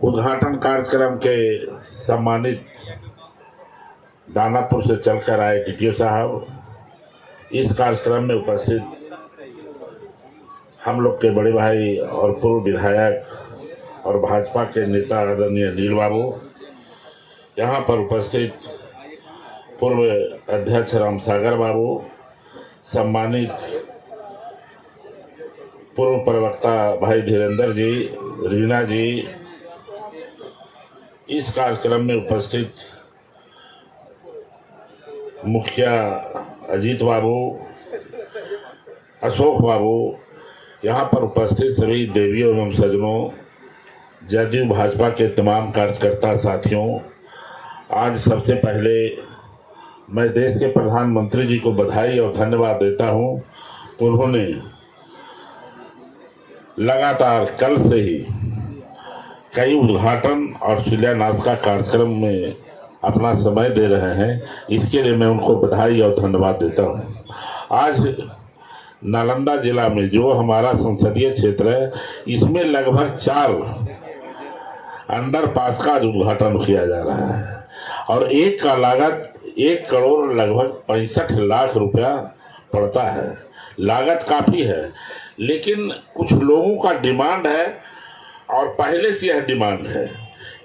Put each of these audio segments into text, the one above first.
उद्घाटन कार्यक्रम के सम्मानित दानापुर से चलकर आए डीटीओ साहब, इस कार्यक्रम में उपस्थित हम लोग के बड़े भाई और पूर्व विधायक और भाजपा के नेता आदरणीय अनिल बाबू, यहाँ पर उपस्थित पूर्व अध्यक्ष रामसागर बाबू, सम्मानित पूर्व प्रवक्ता भाई धीरेन्द्र जी, रीना जी, इस कार्यक्रम में उपस्थित मुखिया अजीत बाबू, अशोक बाबू, यहाँ पर उपस्थित सभी देवियों एवं सज्जनों, जदयू भाजपा के तमाम कार्यकर्ता साथियों, आज सबसे पहले मैं देश के प्रधानमंत्री जी को बधाई और धन्यवाद देता हूँ। तो उन्होंने लगातार कल से ही कई उद्घाटन और शिलान्यास का कार्यक्रम में अपना समय दे रहे हैं। इसके लिए मैं उनको बधाई और धन्यवाद देता हूँ। आज नालंदा जिला में जो हमारा संसदीय क्षेत्र है, इसमें लगभग 4 अंडरपास का उद्घाटन किया जा रहा है और एक का लागत 1 करोड़ लगभग 65 लाख रुपया पड़ता है। लागत काफ़ी है, लेकिन कुछ लोगों का डिमांड है और पहले से यह डिमांड है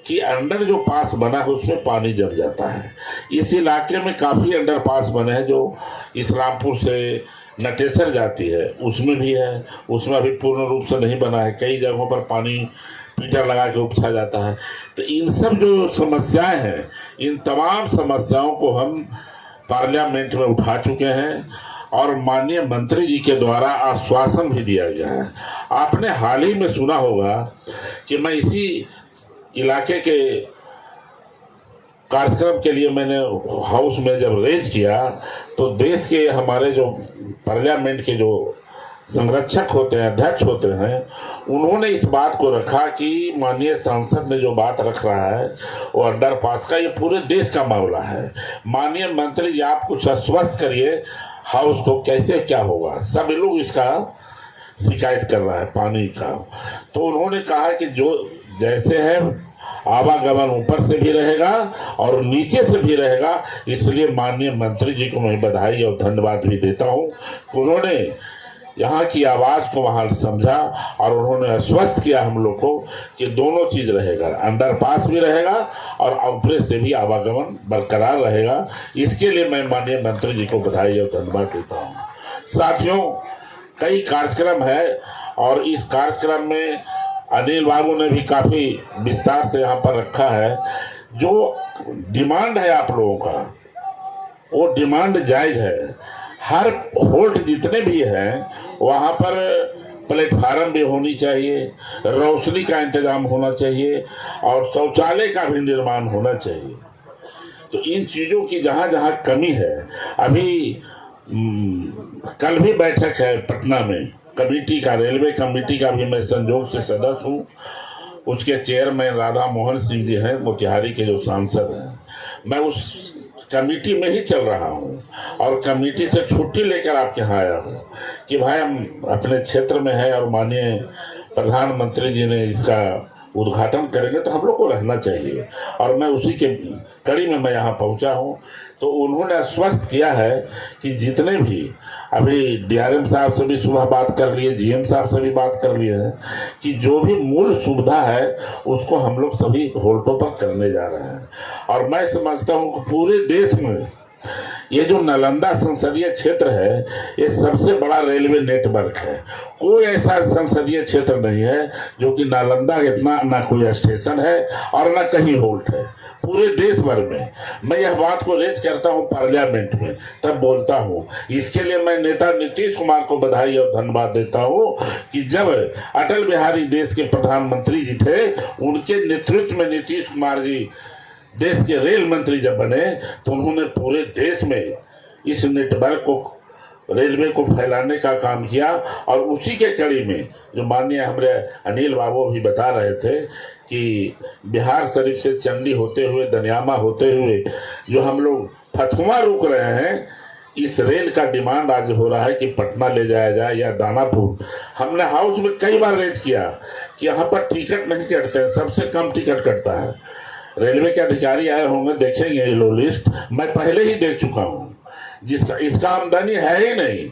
कि अंडर जो पास बना है उसमें पानी जम जाता है। इस इलाके में काफ़ी अंडर पास बने हैं, जो इस्लामपुर से नटेसर जाती है उसमें भी है, उसमें अभी पूर्ण रूप से नहीं बना है। कई जगहों पर पानी पीटर लगा के उपछा जाता है। तो इन सब जो समस्याएं हैं, इन तमाम समस्याओं को हम पार्लियामेंट में उठा चुके हैं और माननीय मंत्री जी के द्वारा आश्वासन भी दिया गया है। आपने हाल ही में सुना होगा कि मैं इसी इलाके के कार्यक्रम के लिए मैंने हाउस में जब रेज किया तो देश के हमारे जो पार्लियामेंट के जो संरक्षक होते हैं, अध्यक्ष होते हैं, उन्होंने इस बात को रखा कि माननीय सांसद ने जो बात रख रहा है वो अंडरपास का, ये पूरे देश का मामला है। माननीय मंत्री जी आप कुछ आश्वस्त करिए हाउस को, कैसे क्या होगा। सब लोग इसका शिकायत कर रहा है पानी का। तो उन्होंने कहा कि जो जैसे है आवागमन ऊपर से भी रहेगा और नीचे से भी रहेगा। इसलिए माननीय मंत्री जी को मैं बधाई और धन्यवाद भी देता हूँ। उन्होंने यहाँ की आवाज़ को वहाँ समझा और उन्होंने आश्वस्त किया हम लोग को कि दोनों चीज़ रहेगा, अंडरपास भी रहेगा और ऊपर से भी आवागमन बरकरार रहेगा। इसके लिए मैं माननीय मंत्री जी को बधाई और धन्यवाद देता हूँ। साथियों, कई कार्यक्रम है और इस कार्यक्रम में अनिल बाबू ने भी काफ़ी विस्तार से यहाँ पर रखा है। जो डिमांड है आप लोगों का, वो डिमांड जायज़ है। हर होल्ड जितने भी हैं वहाँ पर प्लेटफार्म भी होनी चाहिए, रोशनी का इंतजाम होना चाहिए और शौचालय का भी निर्माण होना चाहिए। तो इन चीज़ों की जहाँ जहाँ कमी है, अभी कल भी बैठक है पटना में कमेटी का, रेलवे कमेटी का भी मैं संयोग से सदस्य हूँ। उसके चेयरमैन राधा मोहन सिंह जी हैं, मोतिहारी के जो सांसद हैं। मैं उस कमेटी में ही चल रहा हूँ और कमेटी से छुट्टी लेकर आपके यहाँ आया हूँ कि भाई हम अपने क्षेत्र में है और माननीय प्रधानमंत्री जी ने इसका उद्घाटन करेंगे तो हम लोग को रहना चाहिए। और मैं उसी के कड़ी में मैं यहाँ पहुँचा हूँ। तो उन्होंने आश्वस्त किया है कि जितने भी, अभी डीआरएम साहब से भी सुबह बात कर लिए, जीएम साहब से भी बात कर लिए हैं कि जो भी मूल सुविधा है उसको हम लोग सभी होल्टों पर करने जा रहे हैं। और मैं समझता हूँ कि पूरे देश में ये जो नालंदा संसदीय क्षेत्र है, ये सबसे बड़ा रेलवे नेटवर्क है। कोई ऐसा संसदीय क्षेत्र नहीं है जो कि नालंदा इतना, ना कोई स्टेशन है और ना कहीं होल्ट है पूरे देश भर में। मैं यह बात को रेज करता हूँ पार्लियामेंट में, तब बोलता हूँ। इसके लिए मैं नेता नीतीश कुमार को बधाई और धन्यवाद देता हूँ कि जब अटल बिहारी देश के प्रधानमंत्री जी थे, उनके नेतृत्व में नीतीश कुमार जी देश के रेल मंत्री जब बने तो उन्होंने पूरे देश में इस नेटवर्क को, रेलवे को फैलाने का काम किया। और उसी के कड़ी में जो माननीय हमारे अनिल बाबू भी बता रहे थे कि बिहार शरीफ से चंडी होते हुए, दनियामा होते हुए जो हम लोग फतुआ रुक रहे हैं, इस रेल का डिमांड आज हो रहा है कि पटना ले जाया जाए या दानापुर। हमने हाउस में कई बार रेज किया कि यहाँ पर टिकट नहीं कटते हैं, सबसे कम टिकट कटता है। रेलवे के अधिकारी आए होंगे, देखेंगे ये लो लिस्ट, मैं पहले ही देख चुका हूँ। जिसका इसका आमदनी है ही नहीं,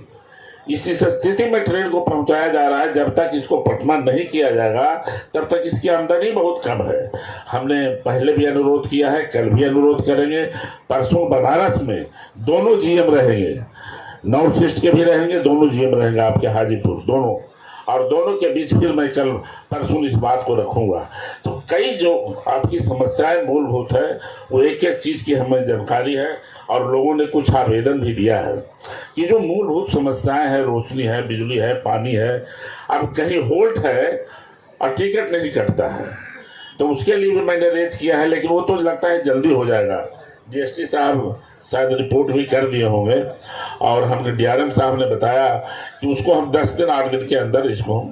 इसी स्थिति में ट्रेन को पहुंचाया जा रहा है। जब तक इसको पटना नहीं किया जाएगा तब तक इसकी आमदनी बहुत कम है। हमने पहले भी अनुरोध किया है, कल भी अनुरोध करेंगे। परसों बनारस में दोनों जीएम रहेंगे, नॉर्थ ईस्ट के भी रहेंगे, दोनों जीएम रहेंगे आपके हाजीपुर, दोनों, और दोनों के बीच फिर मैं कल परसों इस बात को रखूंगा। तो कई जो आपकी समस्याएं मूलभूत है वो एक एक चीज की हमें जानकारी है, और लोगों ने कुछ आवेदन भी दिया है कि जो मूलभूत समस्याएं हैं, रोशनी है, बिजली है, पानी है, अब कहीं होल्ट है और टिकट नहीं कटता है, तो उसके लिए भी मैंने रेज किया है। लेकिन वो तो लगता है जल्दी हो जाएगा। जीएसटी साहब शायद रिपोर्ट भी कर दिए होंगे, और हमने डीआरएम साहब ने बताया कि उसको हम 10 दिन 8 दिन के अंदर इसको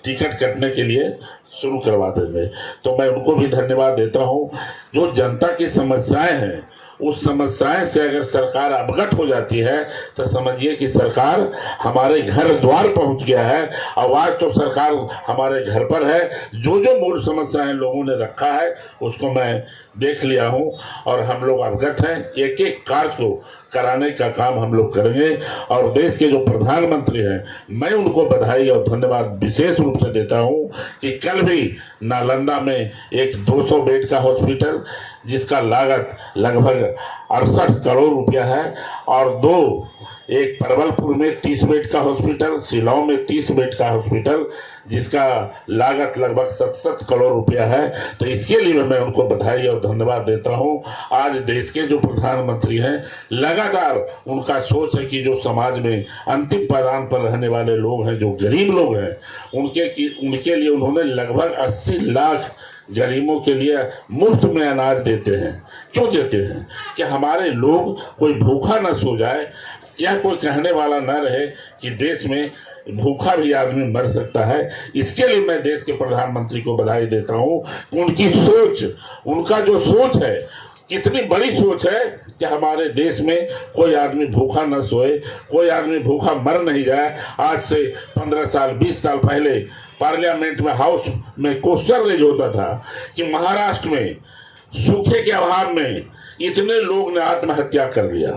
टिकट कटने के लिए शुरू करवा देंगे। तो मैं उनको भी धन्यवाद देता हूं। जो जनता की समस्याएं हैं, उस समस्याएं से अगर सरकार अवगत हो जाती है तो समझिए कि सरकार हमारे घर द्वार पहुंच गया है। आवाज तो सरकार हमारे घर पर है। जो जो मूल समस्याएं लोगों ने रखा है उसको मैं देख लिया हूं, और हम लोग अवगत हैं। एक एक कार्य को कराने का काम हम लोग करेंगे। और देश के जो प्रधानमंत्री हैं, मैं उनको बधाई और धन्यवाद विशेष रूप से देता हूं कि कल भी नालंदा में एक 200 बेड का हॉस्पिटल, जिसका लागत लगभग 68 करोड़ रुपया है, और एक परवलपुर में 30 बेड का हॉस्पिटल, शिलांग में 30 बेड का हॉस्पिटल, जिसका लागत लगभग 67 करोड़ रुपया है। तो इसके लिए मैं उनको बधाई और धन्यवाद देता हूं। आज देश के जो प्रधानमंत्री हैं, लगातार उनका सोच है कि जो समाज में अंतिम पायदान पर रहने वाले लोग हैं, जो गरीब लोग हैं, उनके लिए उन्होंने लगभग 80 लाख गरीबों के लिए मुफ्त में अनाज देते हैं। क्यों देते हैं? कि हमारे लोग कोई भूखा न सो जाए, या कोई कहने वाला न रहे कि देश में भूखा भी आदमी मर सकता है। इसके लिए मैं देश के प्रधानमंत्री को बधाई देता हूं। उनकी सोच, उनका जो सोच है, कितनी बड़ी सोच है कि हमारे देश में कोई आदमी भूखा न सोए, कोई आदमी भूखा मर नहीं जाए। आज से 15 साल 20 साल पहले पार्लियामेंट में, हाउस में क्वेश्चन रेज होता था कि महाराष्ट्र में सूखे के अभाव में इतने लोग ने आत्महत्या कर लिया।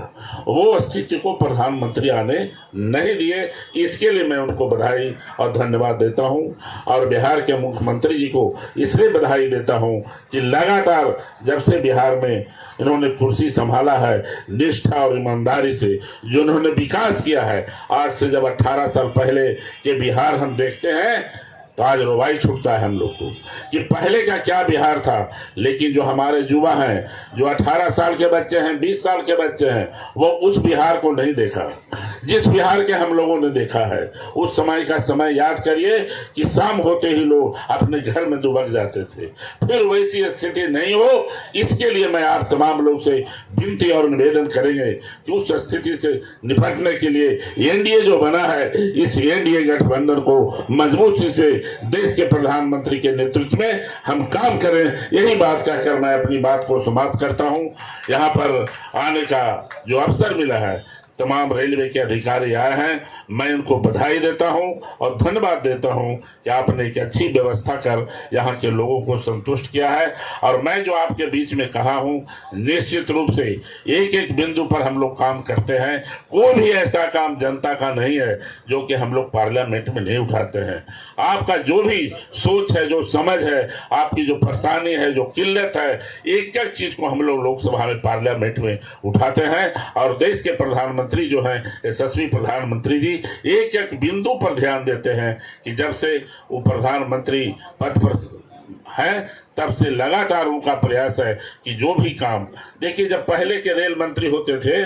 वो स्थिति को प्रधानमंत्री आने नहीं दिए। इसके लिए मैं उनको बधाई और धन्यवाद देता हूं। और बिहार के मुख्यमंत्री जी को इसलिए बधाई देता हूं कि लगातार जब से बिहार में इन्होंने कुर्सी संभाला है, निष्ठा और ईमानदारी से जो इन्होंने विकास किया है। आज से जब 18 साल पहले के बिहार हम देखते हैं तो आज रुबाई छूटता है हम लोग को कि पहले का क्या बिहार था। लेकिन जो हमारे युवा हैं, जो 18 साल के बच्चे हैं, 20 साल के बच्चे हैं, वो उस बिहार को नहीं देखा जिस बिहार के हम लोगों ने देखा है। उस समय का समय याद करिए कि शाम होते ही लोग अपने घर में दुबक जाते थे। फिर वैसी स्थिति नहीं हो, इसके लिए मैं आप तमाम लोग से विनती और निवेदन करेंगे कि उस स्थिति से निपटने के लिए एनडीए जो बना है, इस एनडीए गठबंधन को मजबूती से देश के प्रधानमंत्री के नेतृत्व में हम काम करें। यही बात कहकर मैं अपनी बात को समाप्त करता हूं। यहाँ पर आने का जो अवसर मिला है, तमाम रेलवे के अधिकारी आए हैं, मैं उनको बधाई देता हूं और धन्यवाद देता हूं कि आपने एक अच्छी व्यवस्था कर यहां के लोगों को संतुष्ट किया है। और मैं जो आपके बीच में कहा हूं, निश्चित रूप से एक एक बिंदु पर हम लोग काम करते हैं। कोई भी ऐसा काम जनता का नहीं है जो कि हम लोग पार्लियामेंट में नहीं उठाते हैं। आपका जो भी सोच है, जो समझ है, आपकी जो परेशानी है, जो किल्लत है, एक एक चीज को हम लोग लोकसभा में, पार्लियामेंट में उठाते हैं। और देश के प्रधानमंत्री जो हैं, यशस्वी प्रधानमंत्री जी, एक एक बिंदु पर ध्यान देते हैं कि जब से वो प्रधानमंत्री पद पर है तब से लगातार उनका प्रयास है कि जो भी काम, देखिए जब पहले के रेल मंत्री होते थे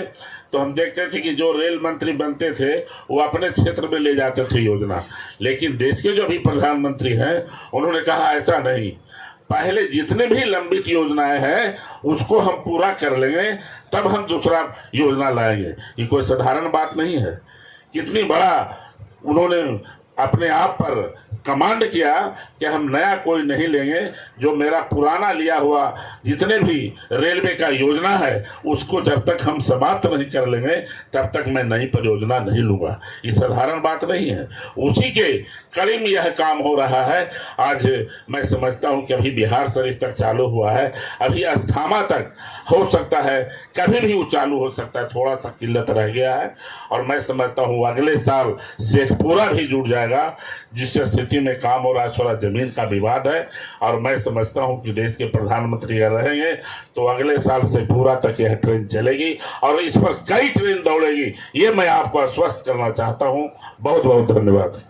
तो हम देखते थे कि जो रेल मंत्री बनते थे वो अपने क्षेत्र में ले जाते थे योजना। लेकिन देश के जो अभी प्रधानमंत्री हैं उन्होंने कहा ऐसा नहीं, पहले जितने भी लंबित योजनाएं हैं उसको हम पूरा कर लेंगे, तब हम दूसरा योजना लाएंगे। ये कोई साधारण बात नहीं है। कितनी बड़ा उन्होंने अपने आप पर कमांड किया कि हम नया कोई नहीं लेंगे, जो मेरा पुराना लिया हुआ जितने भी रेलवे का योजना है उसको जब तक हम समाप्त नहीं कर लेंगे तब तक मैं नई परियोजना नहीं लूंगा। ये साधारण बात नहीं है, उसी के कड़ी में यह काम हो रहा है। आज मैं समझता हूं कि अभी बिहार शरीफ तक चालू हुआ है, अभी अस्थामा तक हो सकता है, कभी भी वो चालू हो सकता है, थोड़ा सा किल्लत रह गया है। और मैं समझता हूं अगले साल शेखपुरा भी जुड़ जाएगा, जिस स्थिति में काम हो रहा है थोड़ा जमीन का विवाद है। और मैं समझता हूं कि देश के प्रधानमंत्री अगर रहेंगे तो अगले साल शेखपुरा तक यह ट्रेन चलेगी और इस पर कई ट्रेन दौड़ेगी, ये मैं आपको आश्वस्त करना चाहता हूं। बहुत बहुत धन्यवाद।